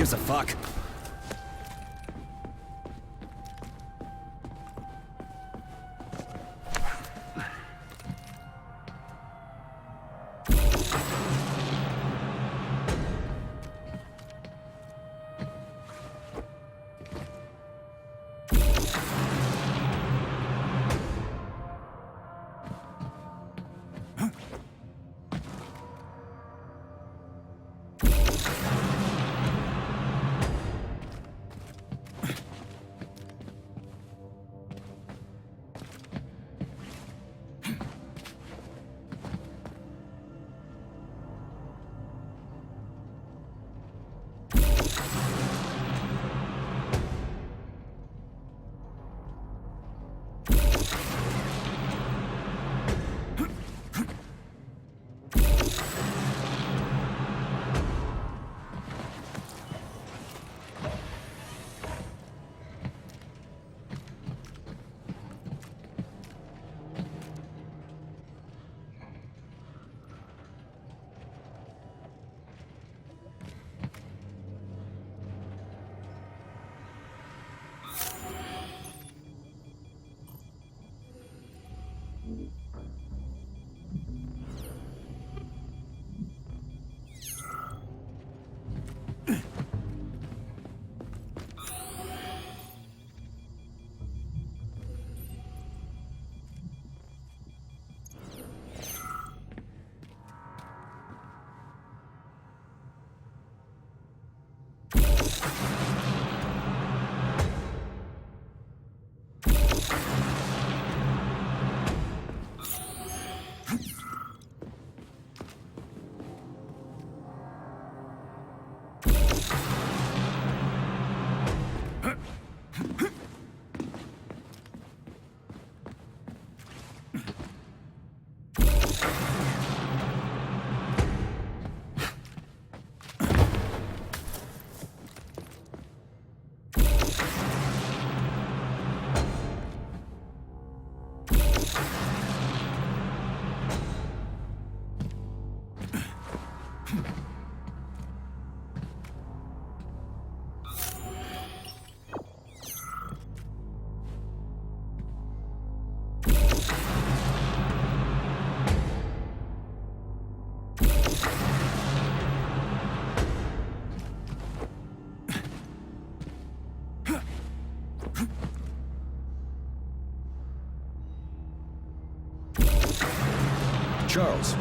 gives a fuck? Charles,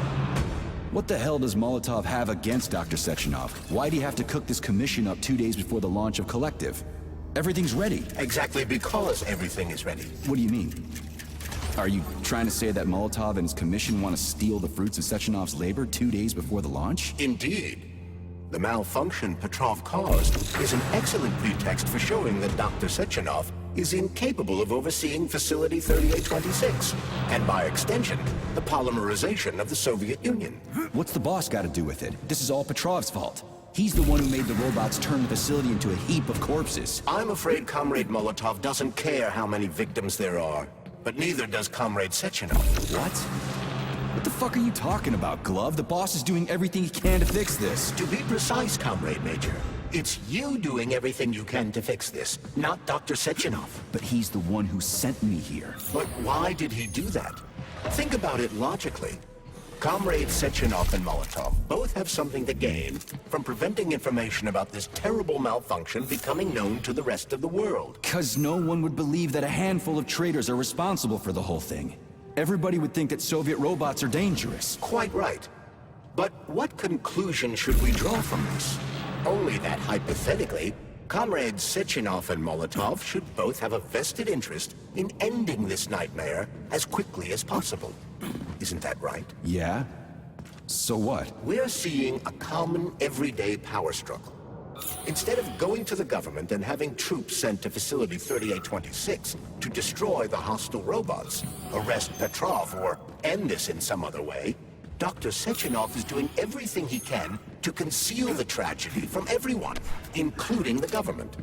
what the hell does Molotov have against Dr. Sechenov? Why'd he have to cook this commission up 2 days before the launch of Collective? Everything's ready. Exactly because everything is ready. What do you mean? Are you trying to say that Molotov and his commission want to steal the fruits of Sechenov's labor 2 days before the launch? Indeed. The malfunction Petrov caused is an excellent pretext for showing that Dr. Sechenov is incapable of overseeing Facility 3826, and by extension, the polymerization of the Soviet Union. What's the boss got to do with it? This is all Petrov's fault. He's the one who made the robots turn the facility into a heap of corpses. I'm afraid Comrade Molotov doesn't care how many victims there are, but neither does Comrade Sechenov. What? What the fuck are you talking about, Glove? The boss is doing everything he can to fix this. To be precise, Comrade Major, it's you doing everything you can to fix this, not Dr. Sechenov. But he's the one who sent me here. But why did he do that? Think about it logically. Comrades Sechenov and Molotov both have something to gain from preventing information about this terrible malfunction becoming known to the rest of the world. 'Cause no one would believe that a handful of traitors are responsible for the whole thing. Everybody would think that Soviet robots are dangerous. Quite right. But what conclusion should we draw from this? Only that hypothetically, Comrades Sechenov and Molotov should both have a vested interest in ending this nightmare as quickly as possible. Isn't that right? Yeah? So what? We're seeing a common everyday power struggle. Instead of going to the government and having troops sent to Facility 3826 to destroy the hostile robots, arrest Petrov, or end this in some other way, Dr. Sechenov is doing everything he can to conceal the tragedy from everyone, including the government.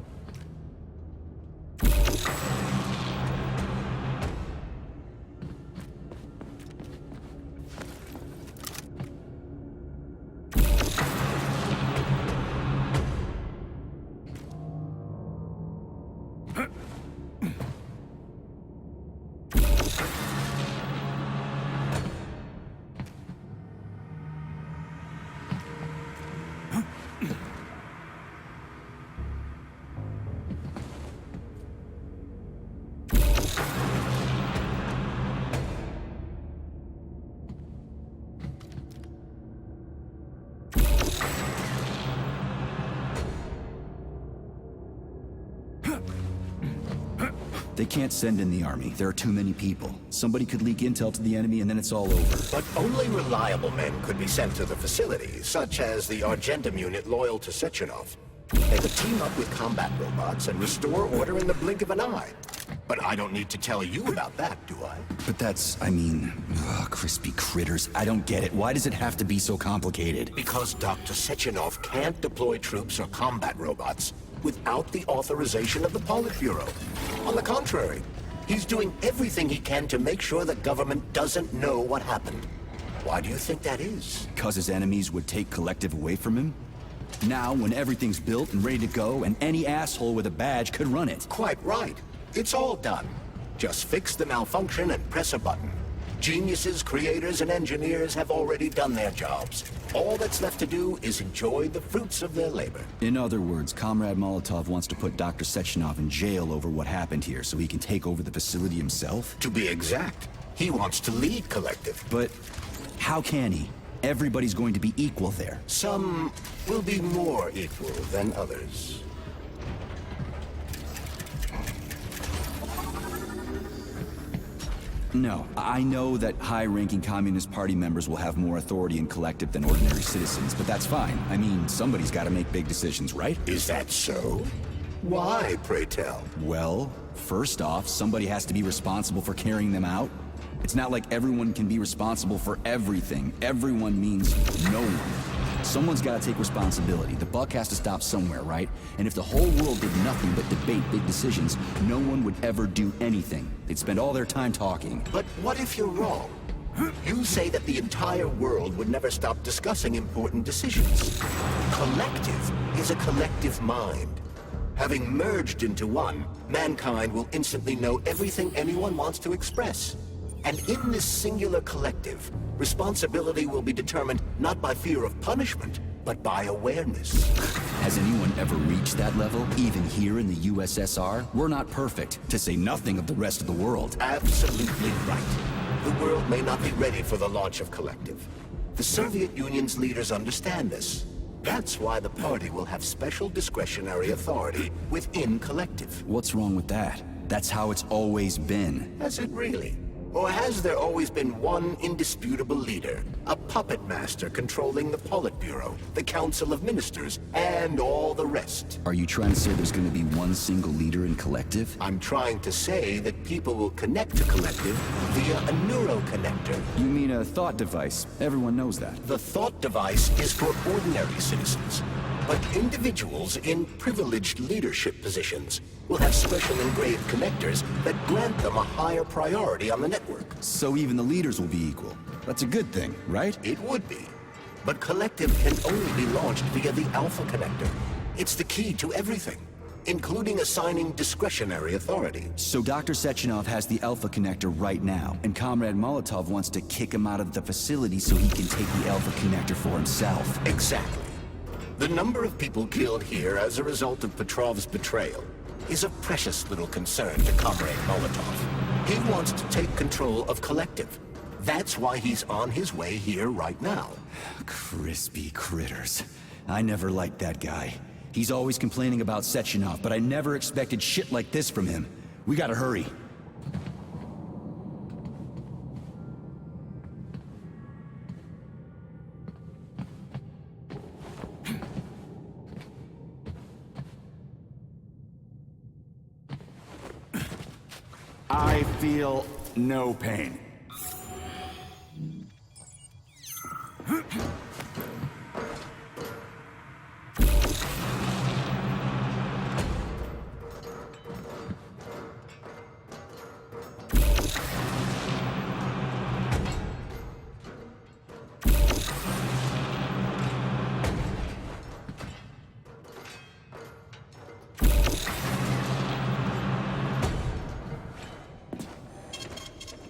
They can't send in the army. There are too many people. Somebody could leak intel to the enemy and then it's all over. But only reliable men could be sent to the facility, such as the Argentum unit loyal to Sechenov. They could team up with combat robots and restore order in the blink of an eye. But I don't need to tell you about that, do I? But that's, I mean, crispy critters. I don't get it. Why does it have to be so complicated? Because Dr. Sechenov can't deploy troops or combat robots without the authorization of the Politburo. On the contrary, he's doing everything he can to make sure the government doesn't know what happened. Why do you think that is? Because his enemies would take Collective away from him? Now, when everything's built and ready to go, and any asshole with a badge could run it. Quite right. It's all done. Just fix the malfunction and press a button. Geniuses, creators, and engineers have already done their jobs. All that's left to do is enjoy the fruits of their labor. In other words, Comrade Molotov wants to put Dr. Sechenov in jail over what happened here so he can take over the facility himself? To be exact, he wants to lead Collective. But how can he? Everybody's going to be equal there. Some will be more equal than others. No, I know that high-ranking Communist Party members will have more authority in Collective than ordinary citizens, but that's fine. I mean, somebody's got to make big decisions, right? Is that so? Why, pray tell? Well, first off, somebody has to be responsible for carrying them out. It's not like everyone can be responsible for everything. Everyone means no one. Someone's got to take responsibility. The buck has to stop somewhere, right? And if the whole world did nothing but debate big decisions, no one would ever do anything. They'd spend all their time talking. But what if you're wrong? You say that the entire world would never stop discussing important decisions. Collective is a collective mind. Having merged into one, mankind will instantly know everything anyone wants to express. And in this singular collective, responsibility will be determined not by fear of punishment, but by awareness. Has anyone ever reached that level, even here in the USSR? We're not perfect, to say nothing of the rest of the world. Absolutely right. The world may not be ready for the launch of Collective. The Soviet Union's leaders understand this. That's why the party will have special discretionary authority within Collective. What's wrong with that? That's how it's always been. Has it really? Or has there always been one indisputable leader, a puppet master controlling the Politburo, the Council of Ministers, and all the rest? Are you trying to say there's going to be one single leader in Collective? I'm trying to say that people will connect to Collective via a neuroconnector. You mean a thought device? Everyone knows that. The thought device is for ordinary citizens, but individuals in privileged leadership positions will have special engraved connectors that grant them a higher priority on the network. So even the leaders will be equal. That's a good thing, right? It would be. But Collective can only be launched via the Alpha Connector. It's the key to everything, including assigning discretionary authority. So Dr. Sechenov has the Alpha Connector right now, and Comrade Molotov wants to kick him out of the facility so he can take the Alpha Connector for himself. Exactly. The number of people killed here as a result of Petrov's betrayal is a precious little concern to Comrade Molotov. He wants to take control of Collective. That's why he's on his way here right now. Crispy critters. I never liked that guy. He's always complaining about Sechenov, but I never expected shit like this from him. We gotta hurry. I feel no pain.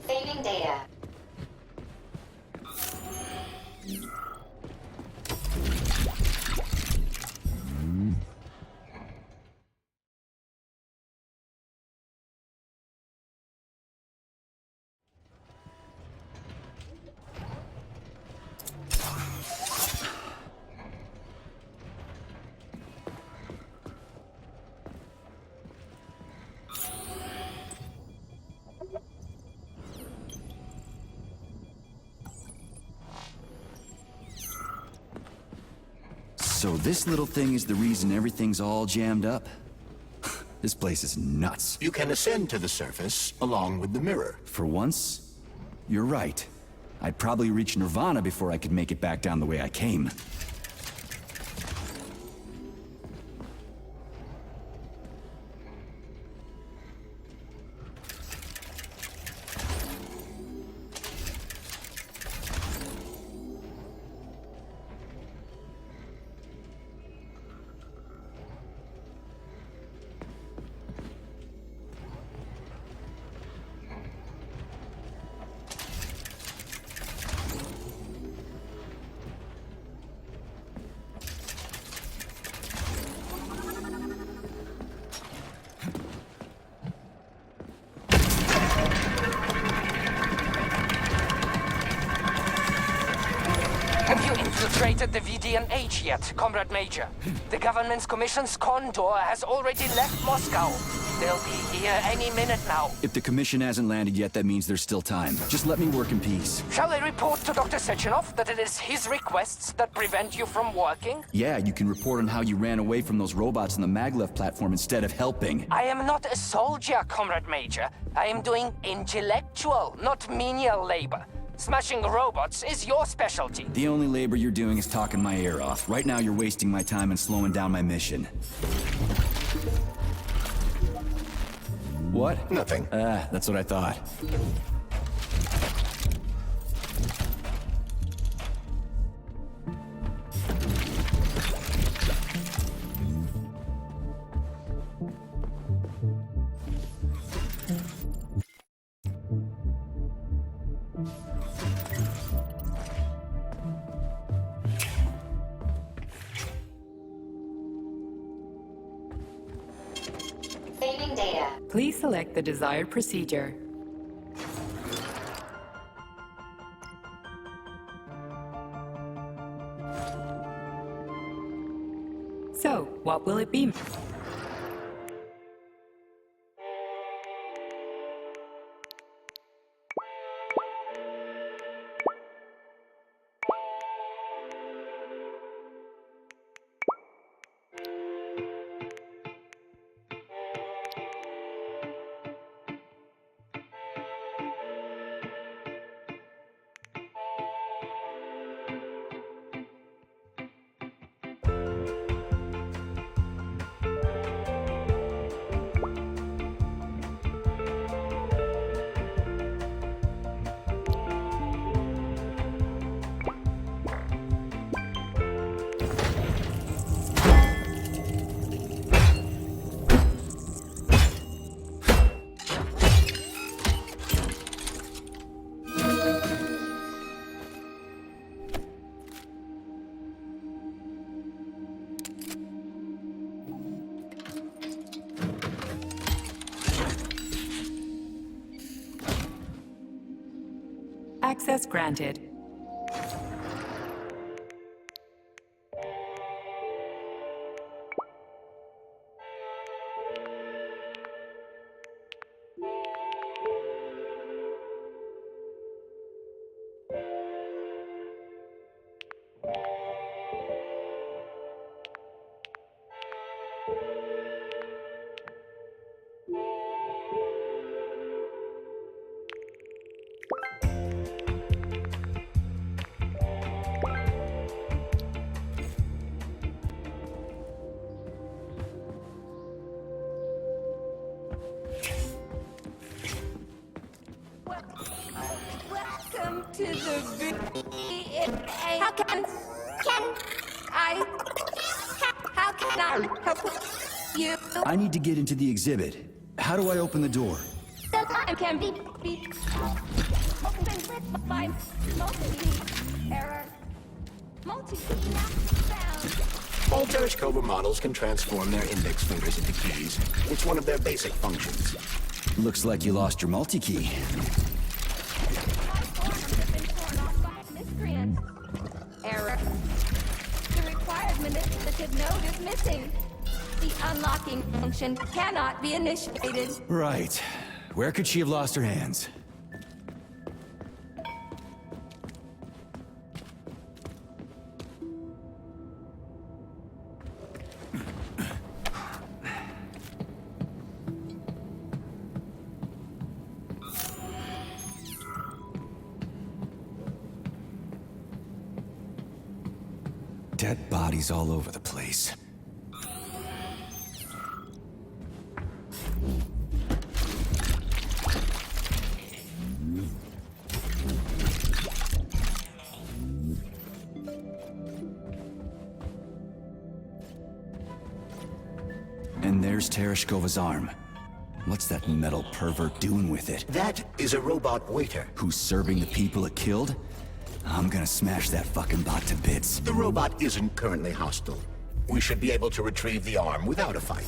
Saving data. So this little thing is the reason everything's all jammed up? This place is nuts. You can ascend to the surface along with the mirror. For once, you're right. I'd probably reach Nirvana before I could make it back down the way I came. Have you infiltrated the VDNH yet, Comrade Major? The government's commission's Condor has already left Moscow. They'll be here any minute now. If the commission hasn't landed yet, that means there's still time. Just let me work in peace. Shall I report to Dr. Sechenov that it is his requests that prevent you from working? Yeah, you can report on how you ran away from those robots on the maglev platform instead of helping. I am not a soldier, Comrade Major. I am doing intellectual, not menial labor. Smashing robots is your specialty. The only labor you're doing is talking my ear off. Right now, you're wasting my time and slowing down my mission. What? Nothing. That's what I thought. Saving data. Please select the desired procedure. So, what will it be? Access granted. Welcome to the VDNA. How can I help you? I need to get into the exhibit. How do I open the door? The line can be opened with by multi-key error. Multi-key now found. All Tereshkova models can transform their index fingers into keys. It's one of their basic functions. Looks like you lost your multi-key. My forms have been torn off by miscreants. Error. The required manipulative node is missing. The unlocking function cannot be initiated. Right. Where could she have lost her hands? Dead bodies all over the place. And there's Tereshkova's arm. What's that metal pervert doing with it? That is a robot waiter. Who's serving the people it killed? I'm gonna smash that fucking bot to bits. The robot isn't currently hostile. We should be able to retrieve the arm without a fight.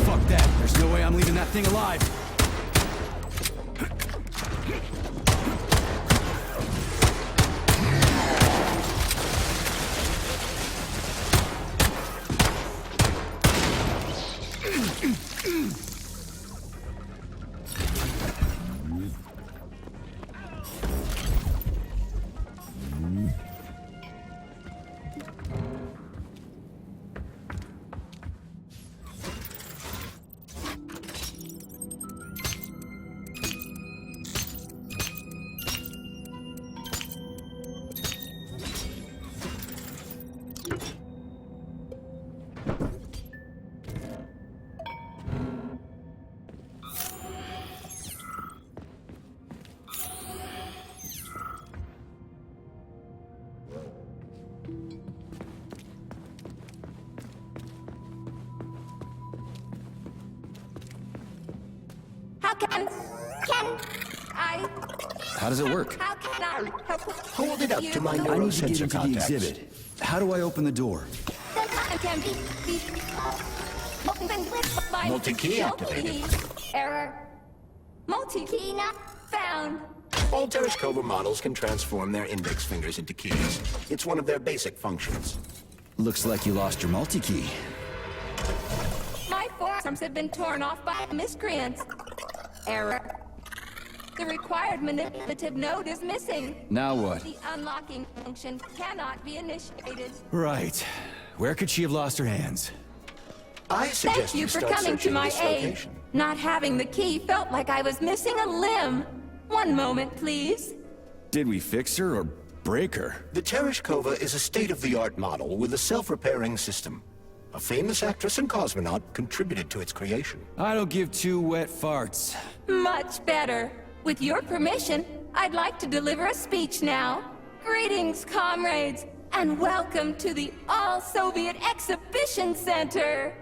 Fuck that. There's no way I'm leaving that thing alive. How does it work? How can I help Hold it up you? to my I need to get neurosensor into the contacts. exhibit. How do I open the door? The time can be opened with my Multi-key activated. multi-key. Error. Multi-key not found. All Tereshkova models can transform their index fingers into keys. It's one of their basic functions. Looks like you lost your multi-key. My forearms have been torn off by miscreants. Error. The required manipulative node is missing. Now what? The unlocking function cannot be initiated. Right. Where could she have lost her hands? I suggest Thank you for start coming to searching my this aid. location. Not having the key felt like I was missing a limb. One moment, please. Did we fix her or break her? The Tereshkova is a state-of-the-art model with a self-repairing system. A famous actress and cosmonaut contributed to its creation. I don't give two wet farts. Much better. With your permission, I'd like to deliver a speech now. Greetings, comrades, and welcome to the All-Soviet Exhibition Center.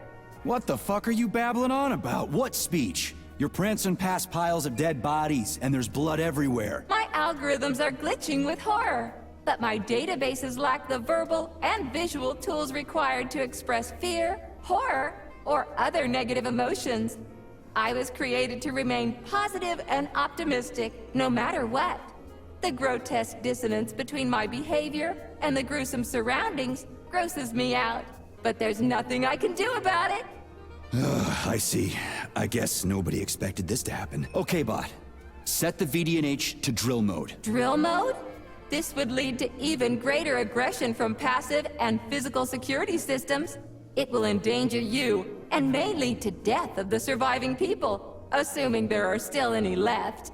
What the fuck are you babbling on about? What speech? You're prancing past piles of dead bodies, and there's blood everywhere. My algorithms are glitching with horror, but my databases lack the verbal and visual tools required to express fear, horror, or other negative emotions. I was created to remain positive and optimistic, no matter what. The grotesque dissonance between my behavior and the gruesome surroundings grosses me out, but there's nothing I can do about it. I see. I guess nobody expected this to happen. Okay, bot. Set the VDNH to drill mode. Drill mode? This would lead to even greater aggression from passive and physical security systems. It will endanger you, and may lead to death of the surviving people, assuming there are still any left.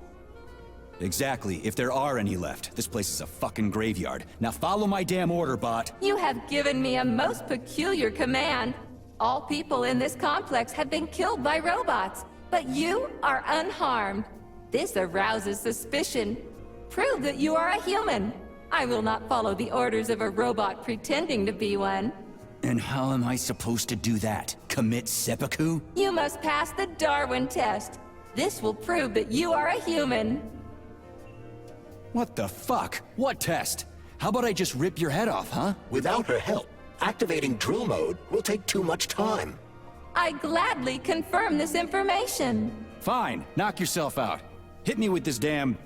Exactly, if there are any left. This place is a fucking graveyard. Now follow my damn order, bot. You have given me a most peculiar command. All people in this complex have been killed by robots, but you are unharmed. This arouses suspicion. Prove that you are a human. I will not follow the orders of a robot pretending to be one. And how am I supposed to do that? Commit seppuku? You must pass the Darwin test. This will prove that you are a human. What the fuck? What test? How about I just rip your head off, huh? Without her help, activating drill mode will take too much time. I gladly confirm this information. Fine, knock yourself out. hit me with this damn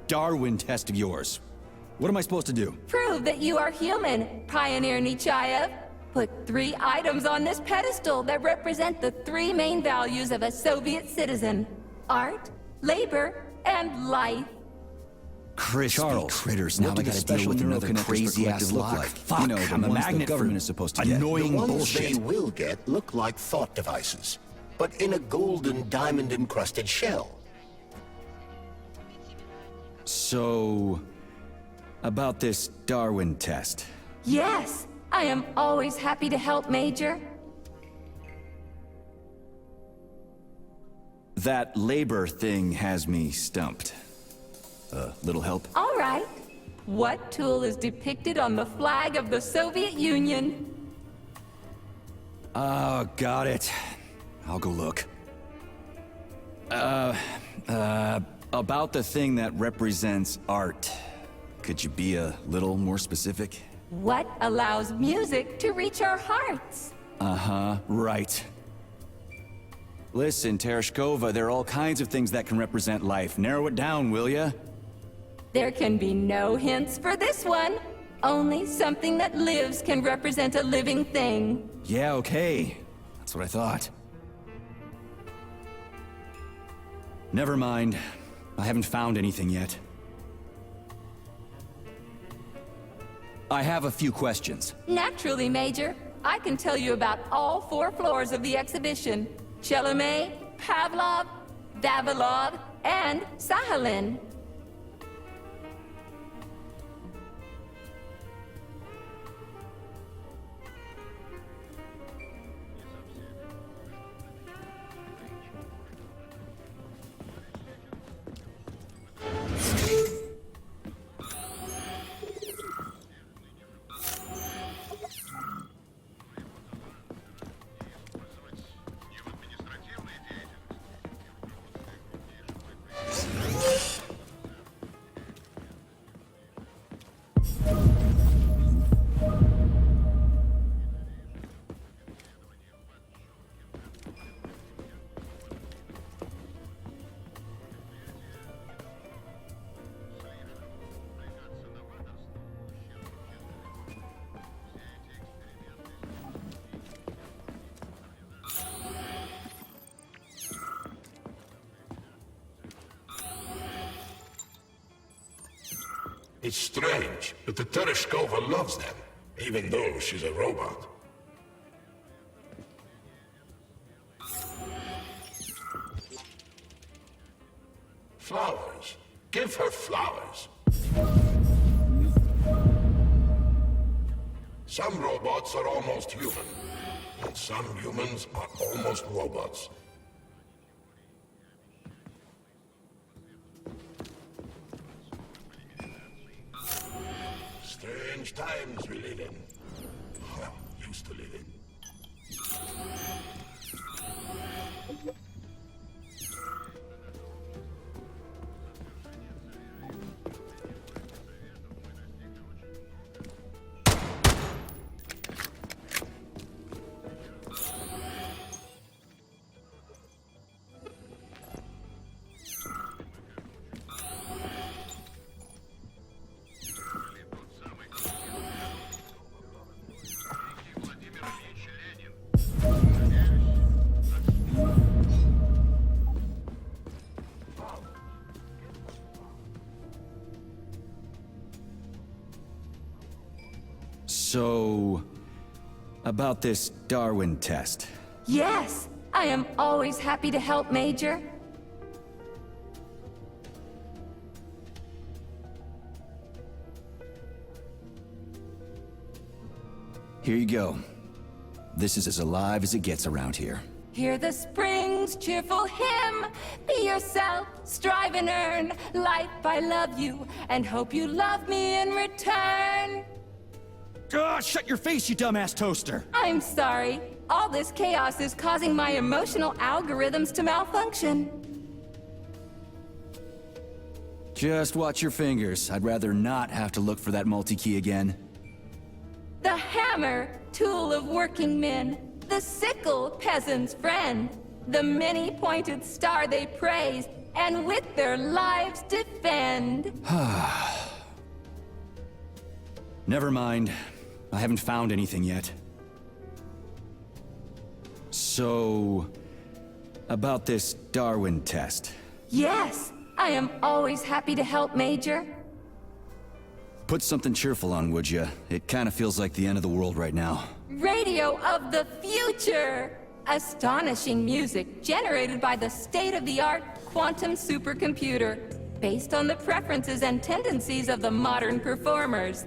Darwin test of yours. What am I supposed to do? Prove that you are human, Pioneer Nechayev. Put 3 items on this pedestal that represent the 3 main values of a Soviet citizen: art, labor, and life. Crispy Charles, critters. what Now do I the gotta deal special with another neuroconnectors for crazy ass collective look lock. like? Fuck, You know, I'm the a ones the magnet government for is supposed to get. annoying The ones bullshit. they will get look like thought devices, but in a golden diamond-encrusted shell. So, about this Darwin test. Yes, I am always happy to help, Major. That labor thing has me stumped. Little help? All right. What tool is depicted on the flag of the Soviet Union? Oh, got it. I'll go look. About the thing that represents art. Could you be a little more specific? What allows music to reach our hearts? Uh-huh, right. Listen, Tereshkova, there are all kinds of things that can represent life. Narrow it down, will ya? There can be no hints for this one. Only something that lives can represent a living thing. Yeah, okay. That's what I thought. Never mind. I haven't found anything yet. I have a few questions. Naturally, Major. I can tell you about all 4 floors of the exhibition. Chelomey, Pavlov, Vavilov, and Sahalin. It's strange, but the Tereshkova loves them, even though she's a robot. Flowers. Give her flowers. Some robots are almost human, and some humans are almost robots. Strange times we live in. Well, used to live in. So, about this Darwin test. Yes, I am always happy to help, Major. Here you go. This is as alive as it gets around here. Hear the spring's cheerful hymn. Be yourself, strive and earn. Life, I love you, and hope you love me in return. Ah, shut your face, you dumbass toaster! I'm sorry. All this chaos is causing my emotional algorithms to malfunction. Just watch your fingers. I'd rather not have to look for that multi-key again. The hammer, tool of working men. The sickle, peasant's friend. The many-pointed star they praise. and with their lives defend. Never mind. I haven't found anything yet. So, about this Darwin test. Yes, I am always happy to help, Major. Put something cheerful on, would ya? It kind of feels like the end of the world right now. Radio of the future! Astonishing music generated by the state-of-the-art quantum supercomputer, based on the preferences and tendencies of the modern performers.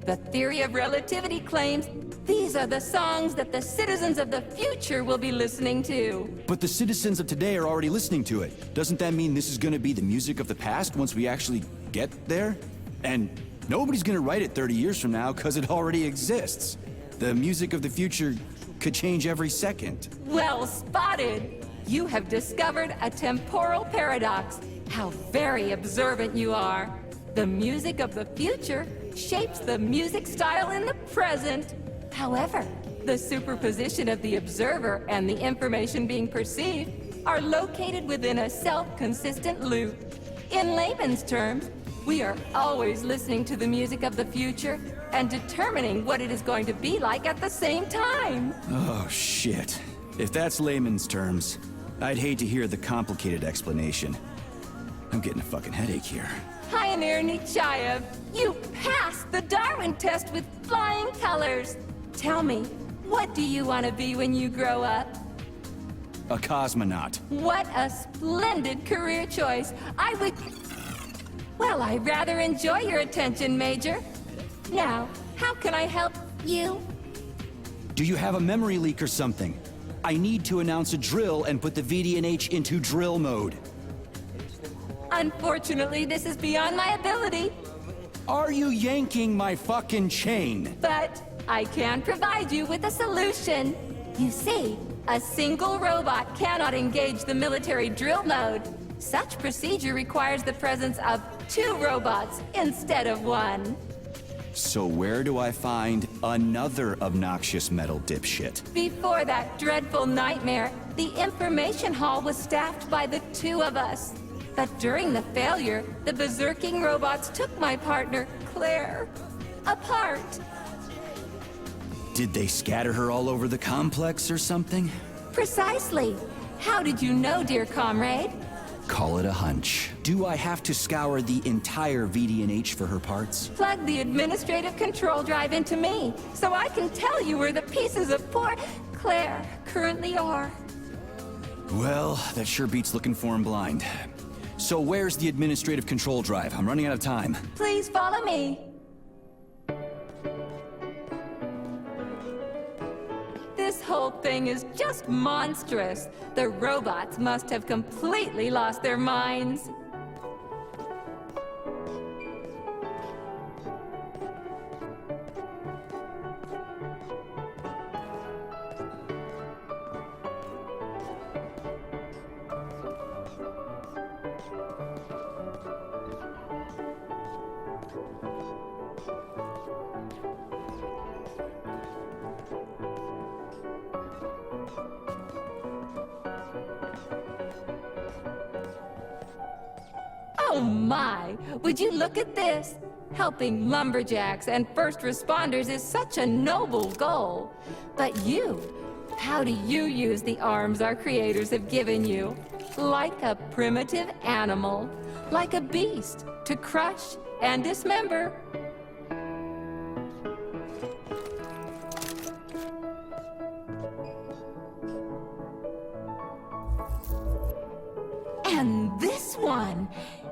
The theory of relativity claims these are the songs that the citizens of the future will be listening to. But the citizens of today are already listening to it. Doesn't that mean this is gonna be the music of the past once we actually get there? And nobody's gonna write it 30 years from now because it already exists. The music of the future could change every second. Well spotted! You have discovered a temporal paradox. How very observant you are. The music of the future shapes the music style in the present. However, the superposition of the observer and the information being perceived are located within a self-consistent loop. In layman's terms, we are always listening to the music of the future and determining what it is going to be like at the same time. Oh, shit. If that's layman's terms, I'd hate to hear the complicated explanation. I'm getting a fucking headache here. Pioneer Nechayev, you passed the Darwin test with flying colors. Tell me, what do you want to be when you grow up? A cosmonaut. What a splendid career choice. Well, I rather enjoy your attention, Major. Now, how can I help you? Do you have a memory leak or something? I need to announce a drill and put the VD&H into drill mode. Unfortunately, this is beyond my ability, Are you yanking my fucking chain? but I can provide you with a solution. You see, a single robot cannot engage the military drill mode. Such procedure requires the presence of 2 robots instead of 1. So where do I find another obnoxious metal dipshit? Before that dreadful nightmare, the information hall was staffed by the 2 of us. But during the failure, the berserking robots took my partner, Claire, apart. Did they scatter her all over the complex or something? Precisely. How did you know, dear comrade? Call it a hunch. Do I have to scour the entire VD&H for her parts? Plug the administrative control drive into me, so I can tell you where the pieces of poor Claire currently are. Well, that sure beats looking for him blind. So where's the administrative control drive? I'm running out of time. Please follow me. This whole thing is just monstrous. The robots must have completely lost their minds. Oh my! Would you look at this? Helping lumberjacks and first responders is such a noble goal. But you, how do you use the arms our creators have given you? Like a primitive animal, like a beast, to crush and dismember. And this one,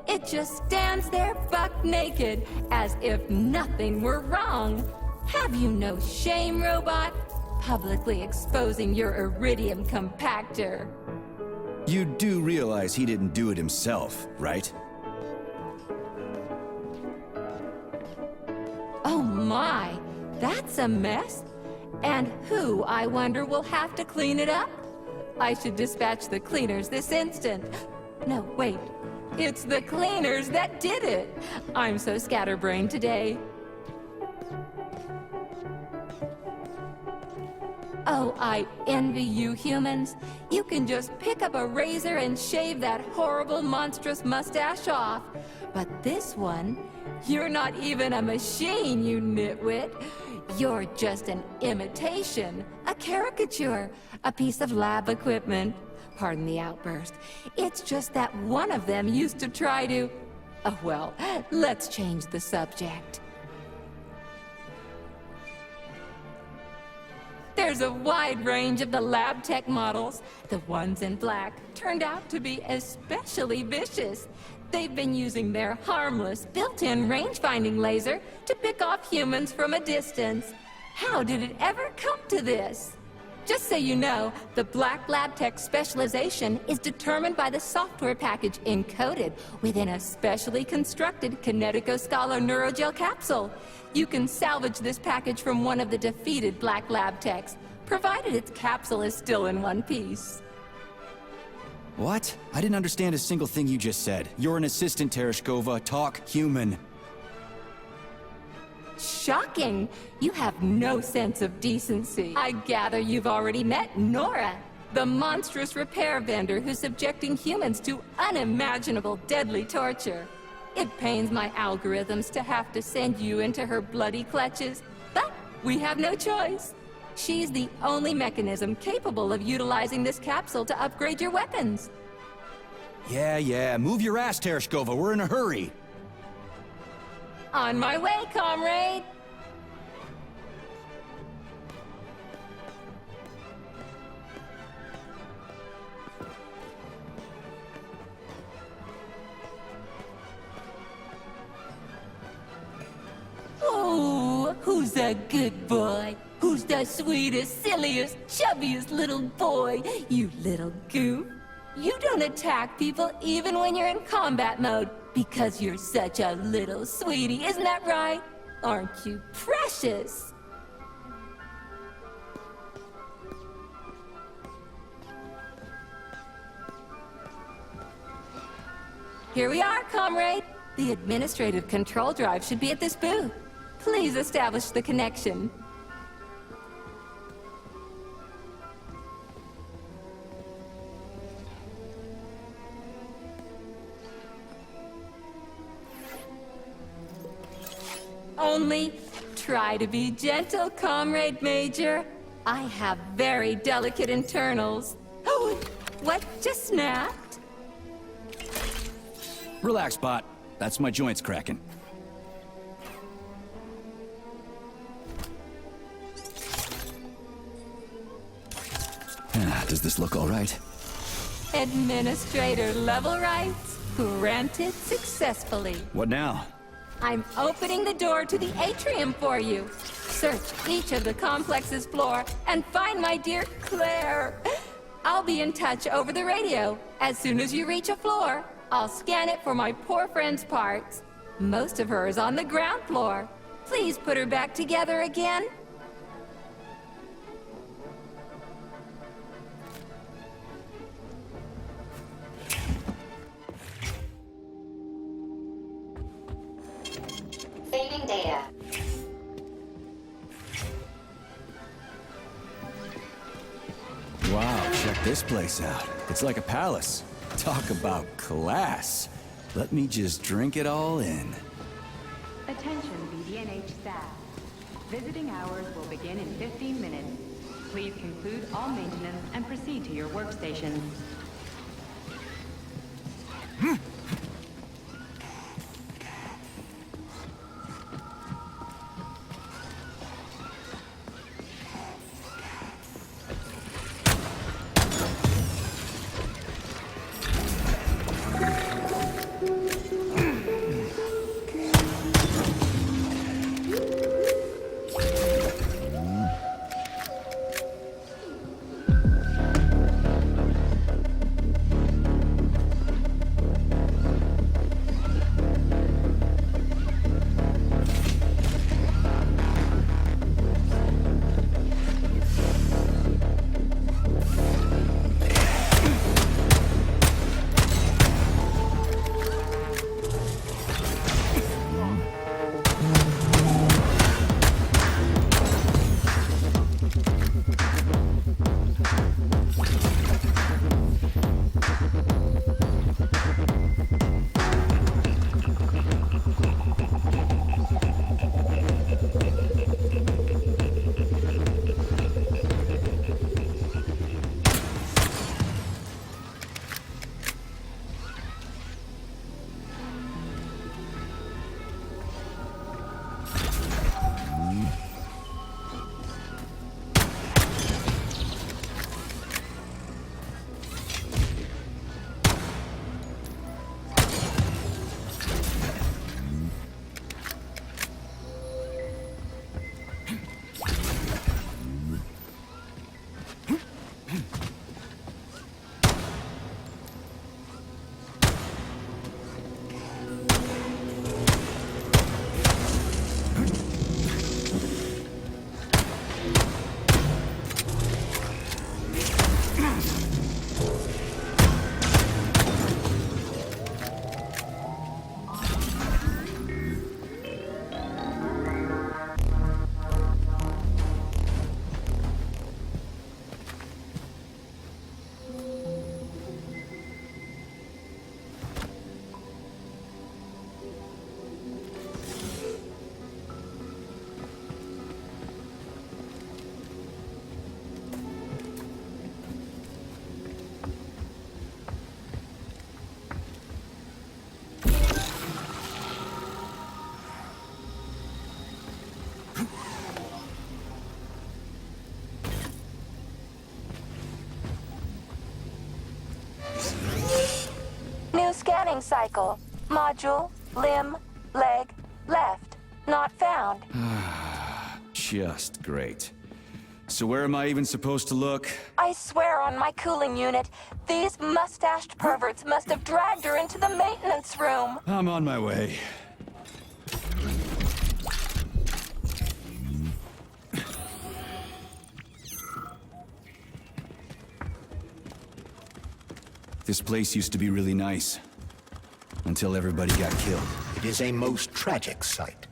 it just stands there buck naked, as if nothing were wrong. Have you no shame, robot? Publicly exposing your iridium compactor. You do realize he didn't do it himself, right? Oh my, that's a mess. And who, I wonder, will have to clean it up? I should dispatch the cleaners this instant. No, wait. It's the cleaners that did it. I'm so scatterbrained today. Oh, I envy you humans. You can just pick up a razor and shave that horrible, monstrous mustache off. But this one, you're not even a machine, you nitwit. You're just an imitation, a caricature, a piece of lab equipment. Pardon the outburst. It's just that one of them used to try to... Oh, well, let's change the subject. There's a wide range of the lab tech models. The ones in black turned out to be especially vicious. They've been using their harmless, built-in range-finding laser to pick off humans from a distance. How did it ever come to this? Just so you know, the black lab tech specialization is determined by the software package encoded within a specially constructed Kinetico-Scala neurogel capsule. You can salvage this package from one of the defeated black lab techs, provided its capsule is still in one piece. What? I didn't understand a single thing you just said. You're an assistant, Tereshkova. Talk human. Shocking! You have no sense of decency. I gather you've already met Nora, the monstrous repair vendor who's subjecting humans to unimaginable deadly torture. It pains my algorithms to have to send you into her bloody clutches, but we have no choice. She's the only mechanism capable of utilizing this capsule to upgrade your weapons. Yeah, move your ass, Tereshkova. We're in a hurry. On my way, comrade! Oh, who's a good boy? Who's the sweetest, silliest, chubbiest little boy? You little goof. You don't attack people even when you're in combat mode because you're such a little sweetie, isn't that right? Aren't you precious? Here we are, comrade. The administrative control drive should be at this booth. Please establish the connection. Only try to be gentle, Comrade Major. I have very delicate internals. Oh, what just snapped? Relax, Bot. That's my joints cracking. Does this look all right? Administrator level rights granted successfully. What now? I'm opening the door to the atrium for you. Search each of the complex's floor and find my dear Claire. I'll be in touch over the radio. As soon as you reach a floor, I'll scan it for my poor friend's parts. Most of her is on the ground floor. Please put her back together again. Saving data. Wow, check this place out. It's like a palace. Talk about class. Let me just drink it all in. Attention BDNH staff. Visiting hours will begin in 15 minutes. Please conclude all maintenance and proceed to your workstations. repeating cycle. Module, limb, leg, left. Not found. Just great. So where am I even supposed to look? I swear on my cooling unit, these mustached perverts must have dragged her into the maintenance room. I'm on my way. This place used to be really nice. Until everybody got killed. It is a most tragic sight.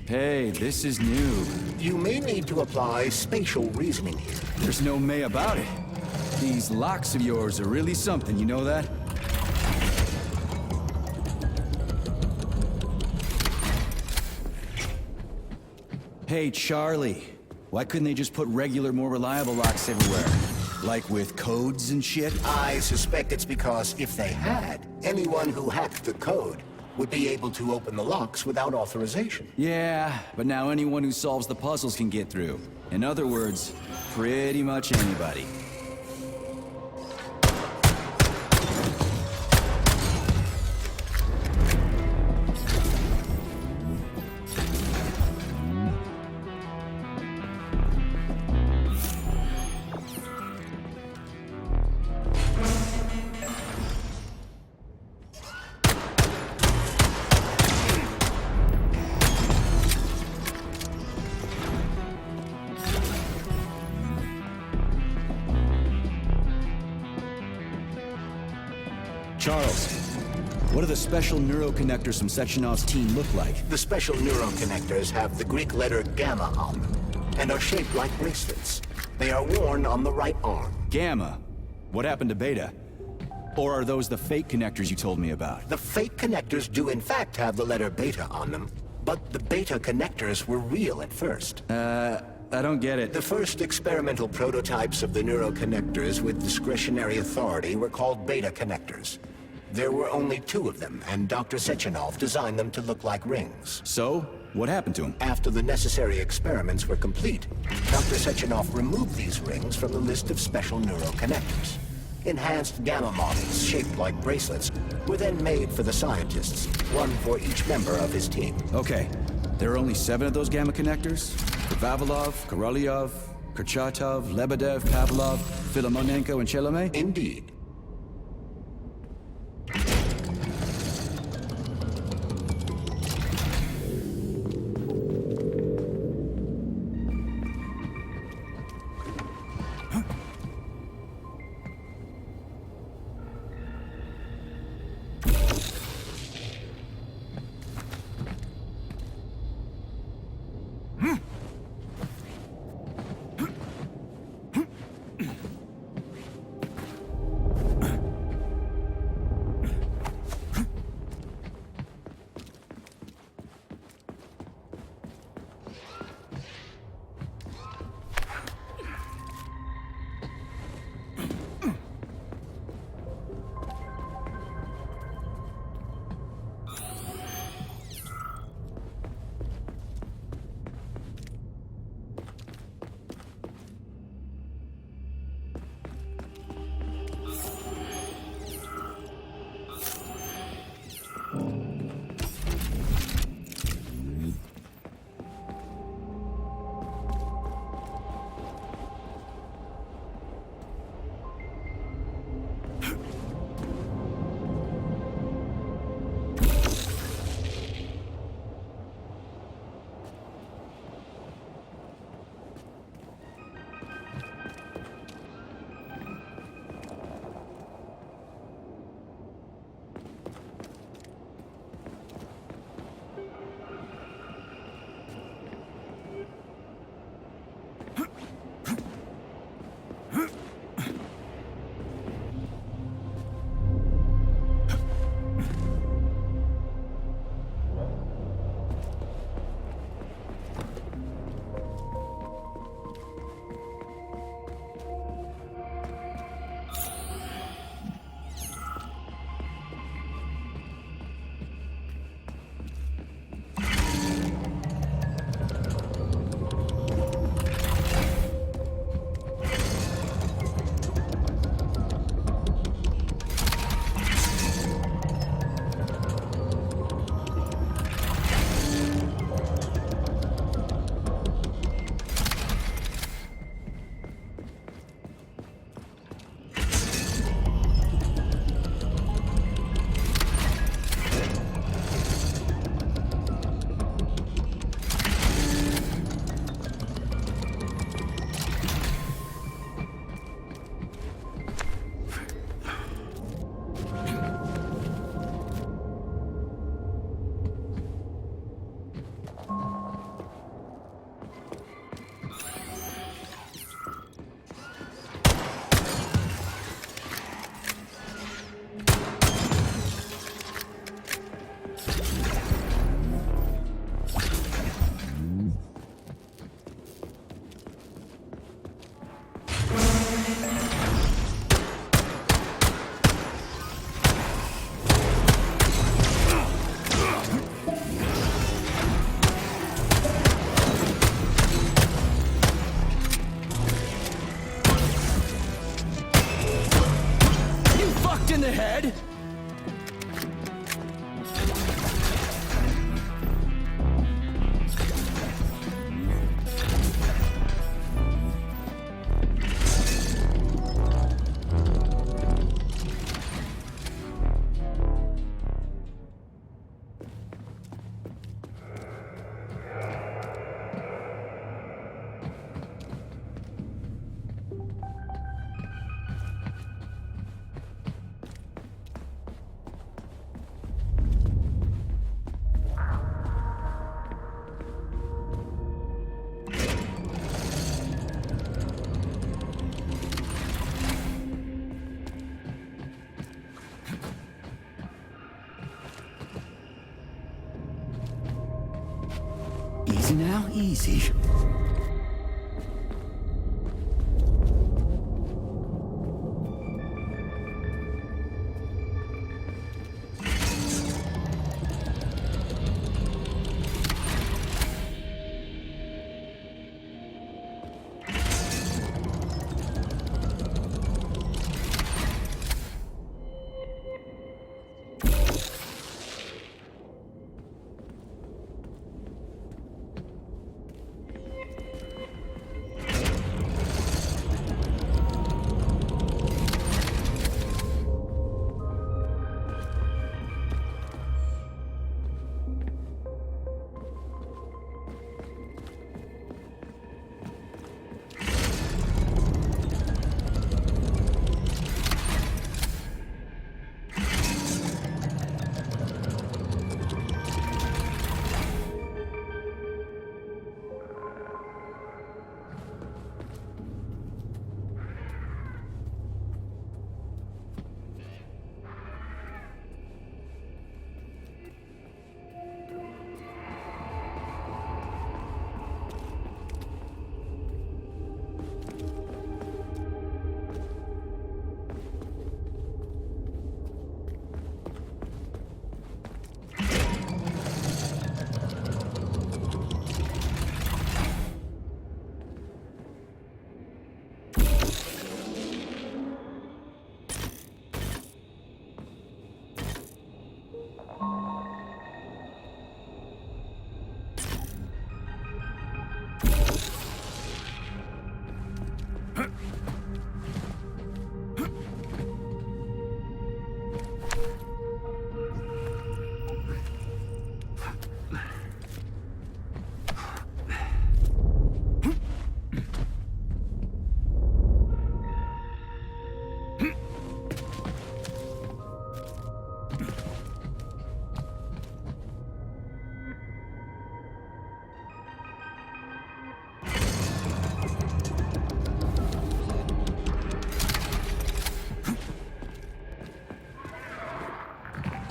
Hey, this is new. You may need to apply spatial reasoning here. There's no may about it. These locks of yours are really something, you know that? Hey, Charlie. Why couldn't they just put regular, more reliable locks everywhere? Like with codes and shit? I suspect it's because if they had, anyone who hacked the code would be able to open the locks without authorization. Yeah, but now anyone who solves the puzzles can get through. In other words, pretty much anybody. Charles, what do the special neuroconnectors from Sechenov's team look like? The special neuroconnectors have the Greek letter gamma on them and are shaped like bracelets. They are worn on the right arm. Gamma? What happened to Beta? Or are those the fake connectors you told me about? The fake connectors do in fact have the letter beta on them, but the beta connectors were real at first. I don't get it. The first experimental prototypes of the neuroconnectors with discretionary authority were called beta connectors. There were only 2 of them, and Dr. Sechenov designed them to look like rings. So, what happened to him? After the necessary experiments were complete, Dr. Sechenov removed these rings from the list of special neuroconnectors. Enhanced gamma models, shaped like bracelets, were then made for the scientists, one for each member of his team. Okay, there are only 7 of those gamma connectors? Vavilov, Korolyov, Kurchatov, Lebedev, Pavlov, Filomonenko, and Chelome? Indeed. Rocked in the head? Easy now, easy.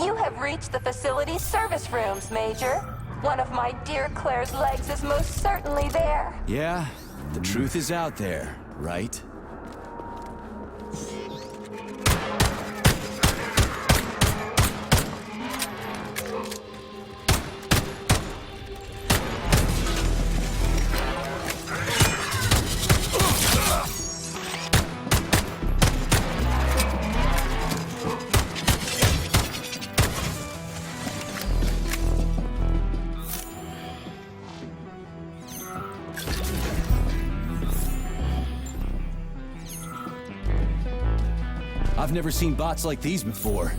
You have reached the facility's service rooms, Major. One of my dear Claire's legs is most certainly there. Yeah, the truth is out there, right? I've never seen bots like these before.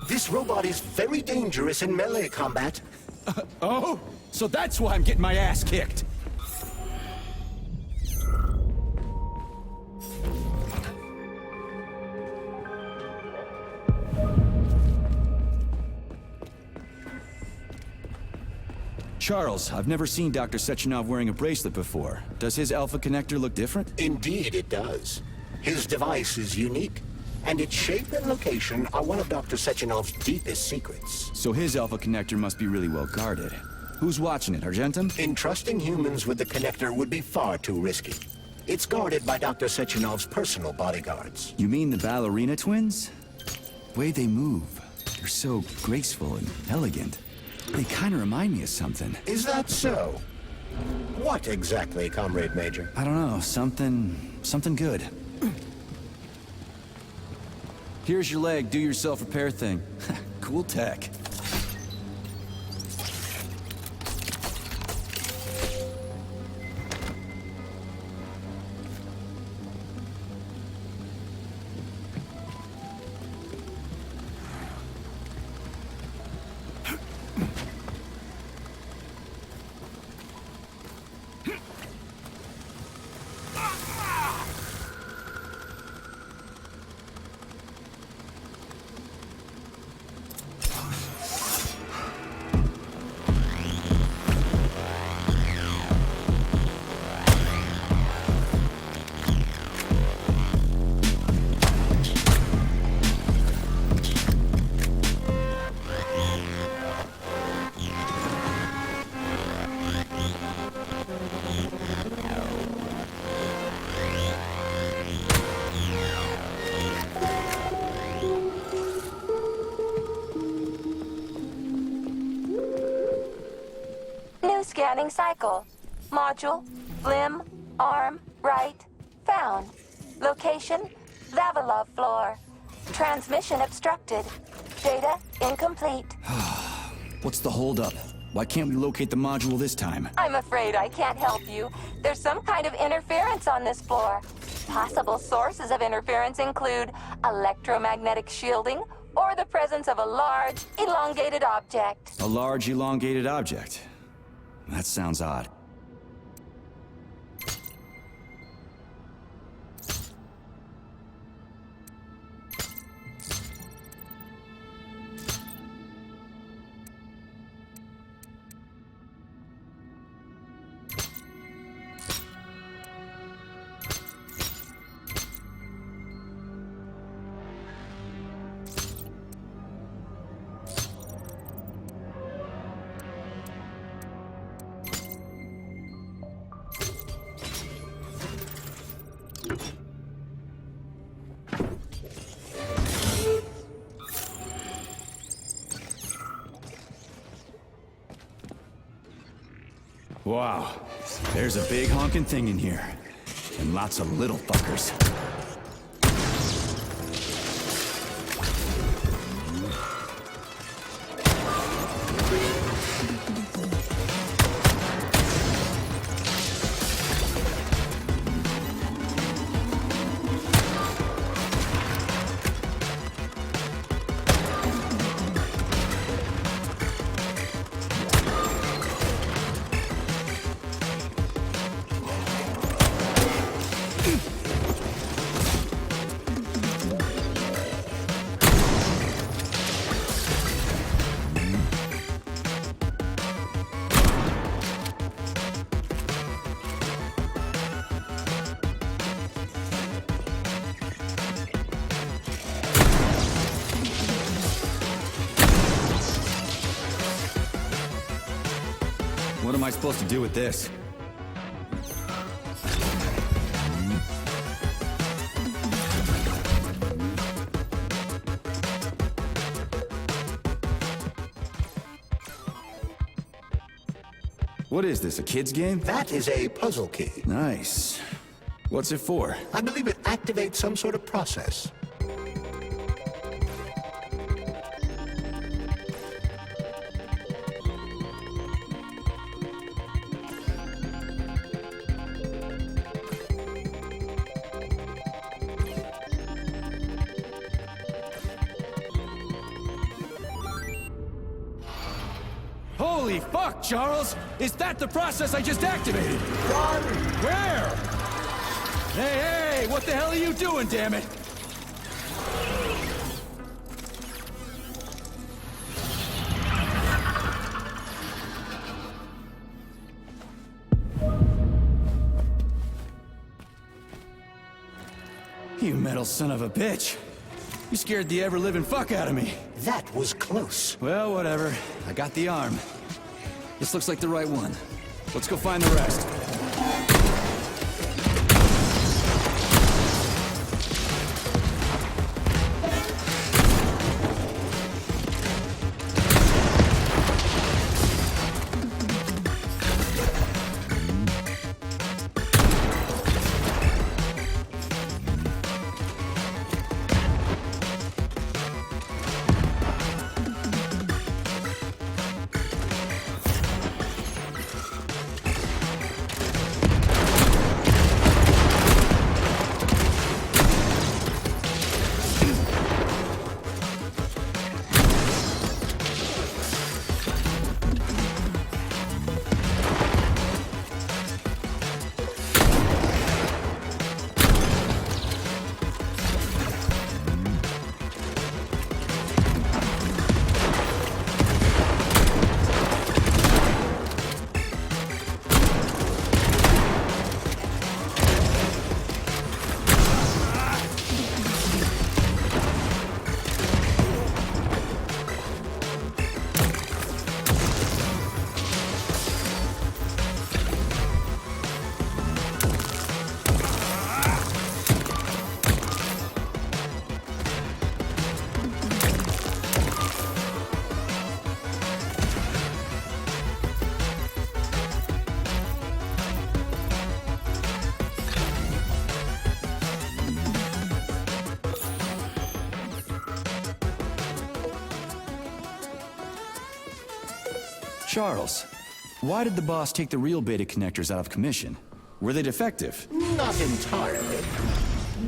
This robot is very dangerous in melee combat. Oh? So that's why I'm getting my ass kicked. Charles, I've never seen Dr. Sechenov wearing a bracelet before. Does his alpha connector look different? Indeed, it does. His device is unique, and its shape and location are one of Dr. Sechenov's deepest secrets. So his alpha connector must be really well guarded. Who's watching it, Argentum? Entrusting humans with the connector would be far too risky. It's guarded by Dr. Sechenov's personal bodyguards. You mean the ballerina twins? Way they move. They're so graceful and elegant. They kind of remind me of something. Is that so? What exactly, Comrade Major? I don't know, something good. Here's your leg, do yourself repair thing. Cool tech. Scanning cycle. Module, limb, arm, right, found. Location, Vavilov floor. Transmission obstructed. Data incomplete. What's the holdup? Why can't we locate the module this time? I'm afraid I can't help you. There's some kind of interference on this floor. Possible sources of interference include electromagnetic shielding or the presence of a large, elongated object. A large, elongated object. That sounds odd. Wow, there's a big honking thing in here. And lots of little fuckers. What am I supposed to do with this? What is this, a kid's game? That is a puzzle key. Nice. What's it for? I believe it activates some sort of process. Holy fuck, Charles! Is that the process I just activated? Run! Where? Hey, hey! What the hell are you doing, damn it? You metal son of a bitch. You scared the ever-living fuck out of me. That was close. Well, whatever. I got the arm. This looks like the right one. Let's go find the rest. Charles, why did the boss take the real beta connectors out of commission? Were they defective? Not entirely.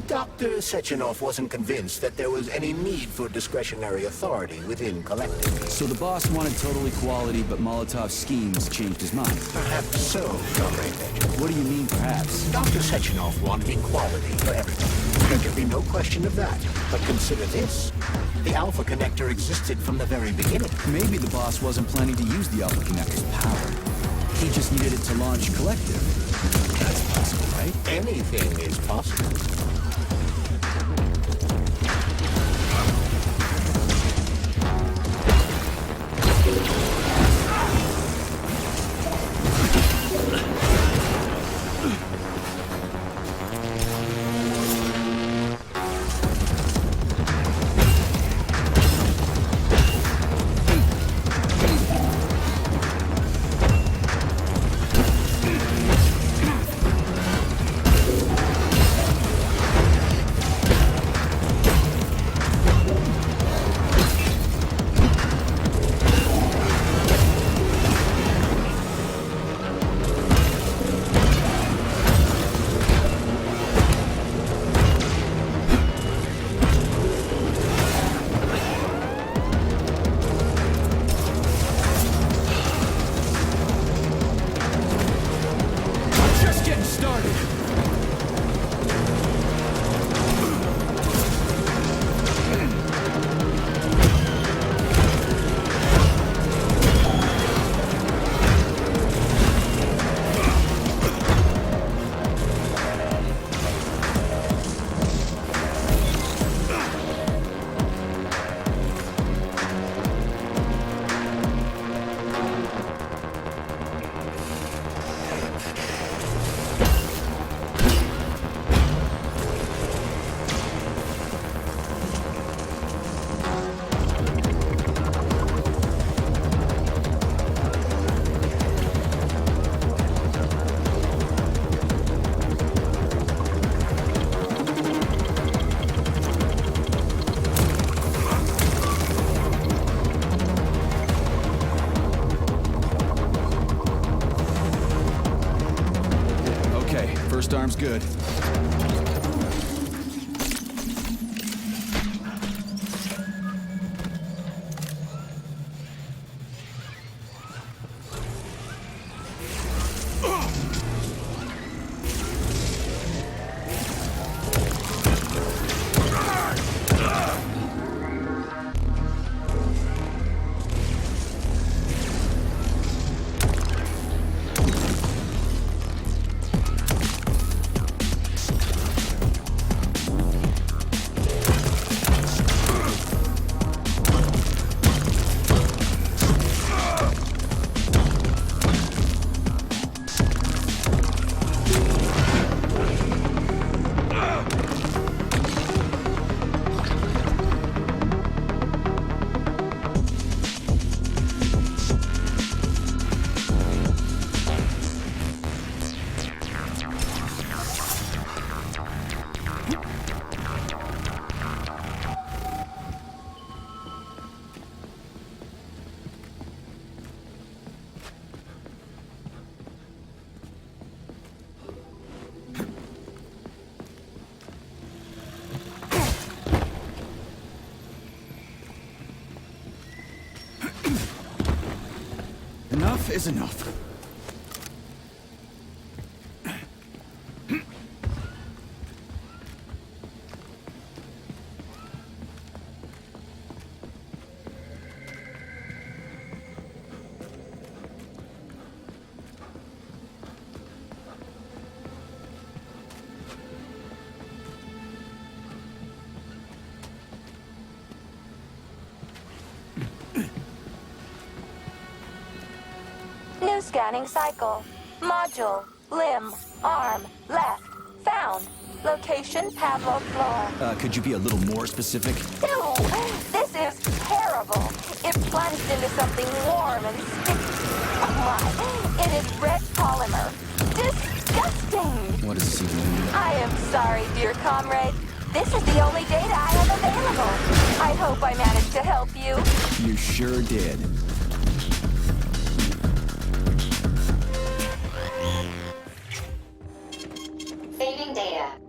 Dr. Sechenov wasn't convinced that there was any need for discretionary authority within Collective. So the boss wanted total equality, but Molotov's schemes changed his mind. Perhaps so, Comrade Major. What do you mean, perhaps? Dr. Sechenov wanted equality for everyone. There can be no question of that. But consider this. The Alpha Connector existed from the very beginning. Maybe the boss wasn't planning to use the Alpha Connector's power. He just needed it to launch Collective. That's possible, right? Anything is possible. First arm's good. Enough is enough. New scanning cycle. Module. Limb. Arm. Left. Found. Location Pavlov floor. Could you be a little more specific? No! This is terrible. It plunged into something warm and sticky. Oh my. It is red polymer. Disgusting! What does this even mean? I am sorry, dear comrade. This is the only data I have available. I hope I managed to help you. You sure did. data.